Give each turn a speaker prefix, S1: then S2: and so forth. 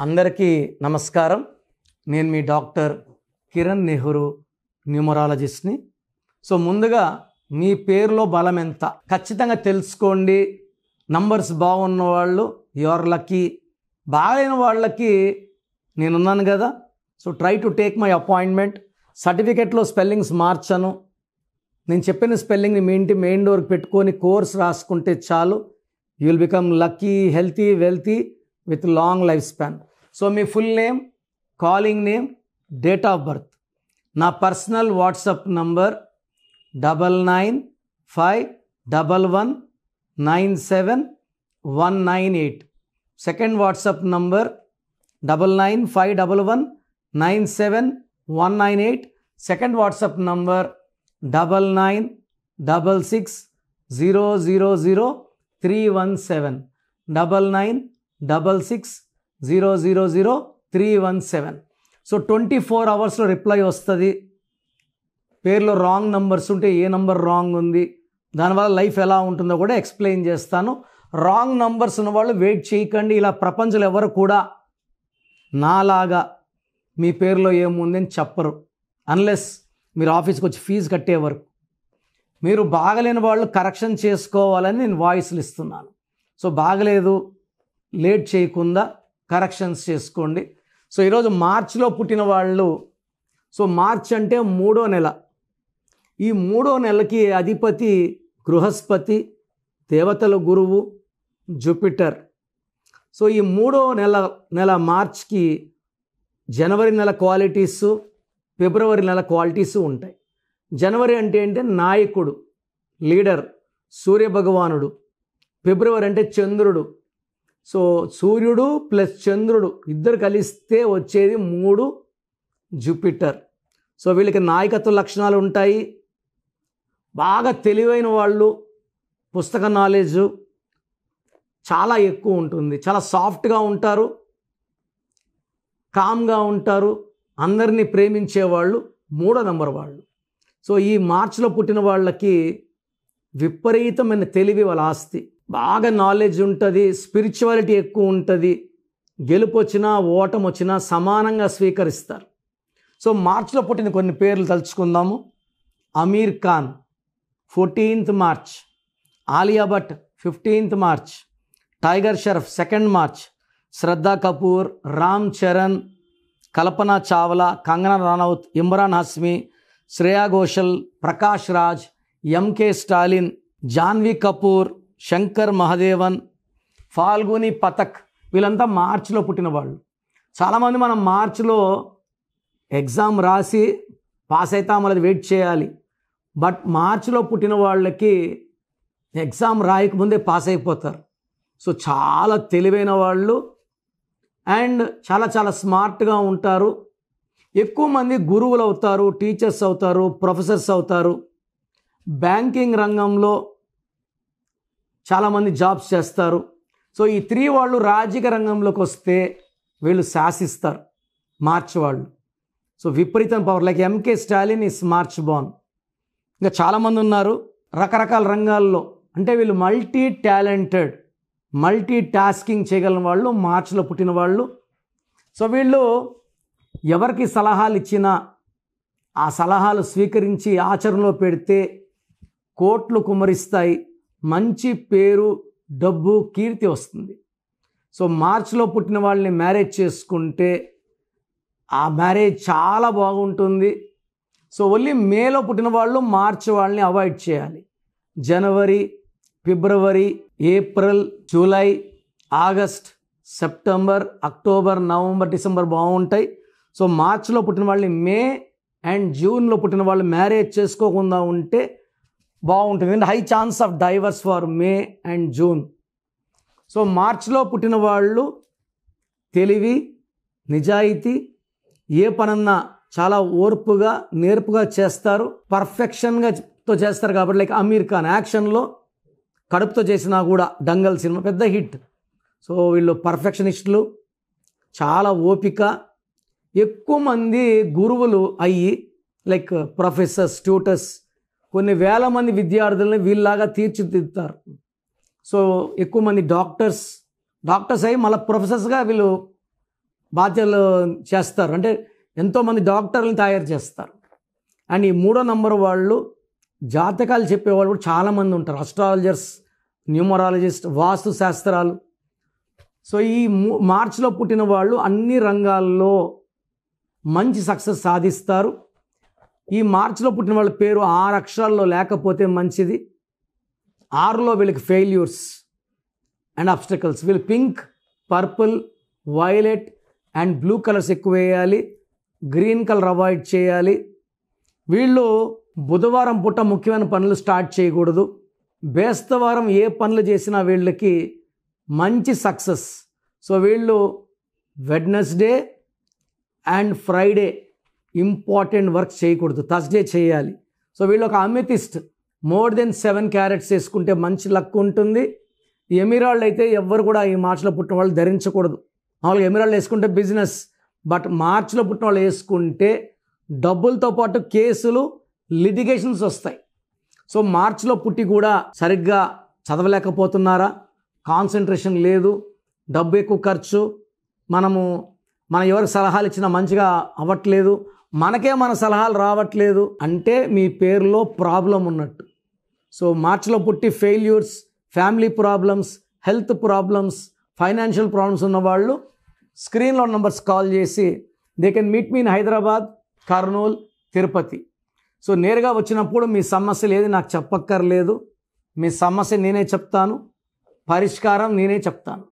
S1: అందరికీ నమస్కారం. నేను మీ డాక్టర్ కిరణ్ నెహ్రూ, న్యూమరాలజిస్ట్ని. సో ముందుగా మీ పేరులో బలం ఎంత ఖచ్చితంగా తెలుసుకోండి. నంబర్స్ బాగున్న వాళ్ళు యువర్ లక్కీ, బాగలేని వాళ్ళకి నేనున్నాను కదా. So try to take my appointment. సర్టిఫికెట్లో స్పెల్లింగ్స్ మార్చను. నేను చెప్పిన స్పెల్లింగ్ని మీ ఇంటి మెయిన్ డోర్కి పెట్టుకొని కోర్స్ రాసుకుంటే చాలు. You will become lucky, healthy, wealthy with long life span. So మీ full name, calling name, date of birth. నా personal WhatsApp number 9951197198. Second WhatsApp number 9951197198. Second WhatsApp number 9966000317. 9966000317. So 24 అవర్స్లో రిప్లై వస్తుంది. పేర్లో wrong numbers ఉంటే ఏ number wrong ఉంది, దానివల్ల life ఎలా ఉంటుందో కూడా ఎక్స్ప్లెయిన్ చేస్తాను. రాంగ్ నంబర్స్ ఉన్నవాళ్ళు వెయిట్ చేయకండి. ఇలా ప్రపంచంలో ఎవరు కూడా నాలాగా మీ పేరులో ఏముంది అని చెప్పరు, అన్లెస్ మీరు ఆఫీస్కి వచ్చి ఫీజు కట్టే వరకు. మీరు బాగలేని వాళ్ళు కరెక్షన్ చేసుకోవాలని నేను వాయిస్లు ఇస్తున్నాను. సో బాగలేదు, లేట్ చేయకుండా కరెక్షన్స్ చేసుకోండి. సో ఈరోజు మార్చిలో పుట్టిన వాళ్ళు, సో మార్చ్ అంటే 3వ నెల. ఈ 3వ నెలకి అధిపతి బృహస్పతి, దేవతల గురువు జూపిటర్. సో ఈ 3వ నెల మార్చ్కి జనవరి నెల క్వాలిటీసు, ఫిబ్రవరి నెల క్వాలిటీసు ఉంటాయి. జనవరి అంటే నాయకుడు, లీడర్, సూర్యభగవానుడు. ఫిబ్రవరి అంటే చంద్రుడు. సో సూర్యుడు ప్లస్ చంద్రుడు ఇద్దరు కలిస్తే వచ్చేది 3 జూపిటర్. సో వీళ్ళకి నాయకత్వ లక్షణాలు ఉంటాయి. బాగా తెలివైన వాళ్ళు, పుస్తక నాలెడ్జ్ చాలా ఎక్కువ ఉంటుంది. చాలా సాఫ్ట్గా ఉంటారు, కామ్గా ఉంటారు, అందరినీ ప్రేమించేవాళ్ళు 3వ నంబర్ వాళ్ళు. సో ఈ మార్చిలో పుట్టిన వాళ్ళకి విపరీతమైన తెలివి వాళ్ళ ఆస్తి. బాగా నాలెడ్జ్ ఉంటుంది, స్పిరిచువాలిటీ ఎక్కువ ఉంటుంది. గెలుపు వచ్చినా ఓటం వచ్చినా సమానంగా స్వీకరిస్తారు. సో మార్చిలో పుట్టిన కొన్ని పేర్లు తలుచుకుందాము. Aamir Khan 14th March, Alia Bhatt 15th March, Tiger Shroff 2nd March, Shraddha Kapoor, Ram Charan, Kalpana Chawla, Kangana Ranaut, Emraan Hashmi, Shreya Ghoshal, Prakash Raj, MK Stalin, Janhvi Kapoor, Shankar Mahadevan, Falguni Pathak, వీళ్ళంతా మార్చిలో పుట్టిన వాళ్ళు. చాలామంది మనం మార్చిలో ఎగ్జామ్ రాసి పాస్ అవుతాం, అది వెయిట్ చేయాలి. బట్ మార్చిలో పుట్టిన వాళ్ళకి ఎగ్జామ్ రాయకముందే పాస్ అయిపోతారు. సో చాలా తెలివైన వాళ్ళు అండ్ చాలా చాలా స్మార్ట్గా ఉంటారు. ఎక్కువ మంది గురువులు అవుతారు, టీచర్స్ అవుతారు, ప్రొఫెసర్స్ అవుతారు. బ్యాంకింగ్ రంగంలో చాలామంది జాబ్స్ చేస్తారు. సో ఈ 3 వాళ్ళు రాజకీయ రంగంలోకి వస్తే వీళ్ళు శాసిస్తారు, మార్చ్ వాళ్ళు. సో విపరీతం power, like MK Stalin is March born. ఇంకా చాలామంది ఉన్నారు రకరకాల రంగాల్లో. అంటే వీళ్ళు మల్టీ టాలెంటెడ్, మల్టీ టాస్కింగ్ చేయగలిగిన వాళ్ళు మార్చిలో పుట్టిన వాళ్ళు. సో వీళ్ళు ఎవరికి సలహాలు ఇచ్చినా ఆ సలహాలు స్వీకరించి ఆచరణలో పెడితే కోట్లు కుమ్మరిస్తాయి, మంచి పేరు, డబ్బు, కీర్తి వస్తుంది. సో మార్చిలో పుట్టిన వాళ్ళని మ్యారేజ్ చేసుకుంటే ఆ మ్యారేజ్ చాలా బాగుంటుంది. సో ఓన్లీ మేలో పుట్టిన వాళ్ళు మార్చి వాళ్ళని అవాయిడ్ చేయాలి. జనవరి, ఫిబ్రవరి, April, July, August, September, October, November, December బాగుంటాయి. సో మార్చిలో పుట్టిన వాళ్ళని మే అండ్ జూన్లో పుట్టిన వాళ్ళు మ్యారేజ్ చేసుకోకుండా ఉంటే బాగుంటుంది. And high chance of divorce for May and June. So మార్చిలో పుట్టిన వాళ్ళు తెలివి, నిజాయితీ, ఏ పనన్నా చాలా ఓర్పుగా, నేర్పుగా చేస్తారు, పర్ఫెక్షన్గాతో చేస్తారు. కాబట్టి లైక్ అమీర్ ఖాన్ యాక్షన్లో కడుపుతో చేసినా కూడా డంగల్ సినిమా పెద్ద హిట్. సో వీళ్ళు పర్ఫెక్షనిస్టులు, చాలా ఓపిక. ఎక్కువ మంది గురువులు అయ్యి లైక్ ప్రొఫెసర్స్, ట్యూటర్స్ కొన్ని వేల మంది విద్యార్థులని వీళ్ళలాగా తీర్చిదిద్దుతారు. సో ఎక్కువ మంది డాక్టర్స్ అయ్యి మళ్ళీ ప్రొఫెసర్స్గా వీళ్ళు బాధ్యతలు చేస్తారు, అంటే ఎంతోమంది డాక్టర్లను తయారు చేస్తారు. అండ్ ఈ 3వ నంబర్ వాళ్ళు జాతకాలు చెప్పేవాళ్ళు కూడా చాలామంది ఉంటారు. అస్ట్రాలజర్స్, న్యూమరాలజిస్ట్, వాస్తు శాస్త్రాలు. సో ఈ మార్చిలో పుట్టిన వాళ్ళు అన్ని రంగాల్లో మంచి సక్సెస్ సాధిస్తారు. ఈ మార్చిలో పుట్టిన వాళ్ళ పేరు 6 అక్షరాల్లో లేకపోతే మంచిది. 6లో వీళ్ళకి ఫెయిల్యూర్స్ అండ్ అబ్స్టకల్స్. వీళ్ళు pink, purple, violet and blue colours ఎక్కువ వేయాలి. గ్రీన్ కలర్ అవాయిడ్ చేయాలి. వీళ్ళు బుధవారం పూట ముఖ్యమైన పనులు స్టార్ట్ చేయకూడదు. బేస్తవారం ఏ పనులు చేసినా వీళ్ళకి మంచి సక్సెస్. సో వీళ్ళు Wednesday and Friday important work చేయకూడదు, థర్స్డే చేయాలి. సో వీళ్ళు ఒక అమెథిస్ట్ మోర్ దెన్ 7 క్యారెట్స్ వేసుకుంటే మంచి లక్ ఉంటుంది. ఎమిరాల్డ్ అయితే ఎవ్వరు కూడా ఈ మార్చిలో పుట్టిన వాళ్ళు ధరించకూడదు. మామూలుగా ఎమిరాల్డ్ వేసుకుంటే బిజినెస్, బట్ మార్చిలో పుట్టిన వాళ్ళు వేసుకుంటే డబ్బులతో పాటు కేసులు, లిటిగేషన్స్ వస్తాయి. సో మార్చిలో పుట్టి కూడా సరిగ్గా చదవలేకపోతున్నారా, కాన్సన్ట్రేషన్ లేదు, డబ్బు ఎక్కువ ఖర్చు, మనం ఎవరికి సలహాలు ఇచ్చినా మంచిగా అవ్వట్లేదు, మనకే మన సలహాలు రావట్లేదు అంటే మీ పేరులో ప్రాబ్లం ఉన్నట్టు. సో మార్చిలో పుట్టి failures, family problems, health problems, financial problems ఉన్నవాళ్ళు స్క్రీన్లో నంబర్స్ కాల్ చేసి they can meet me in Hyderabad, Kurnool, Tirupati. So నేరుగా వచ్చినప్పుడు మీ సమస్యలు ఏది నాకు చెప్పక్కర్లేదు. మీ సమస్య నేనే చెప్తాను, పరిష్కారం నేనే చెప్తాను.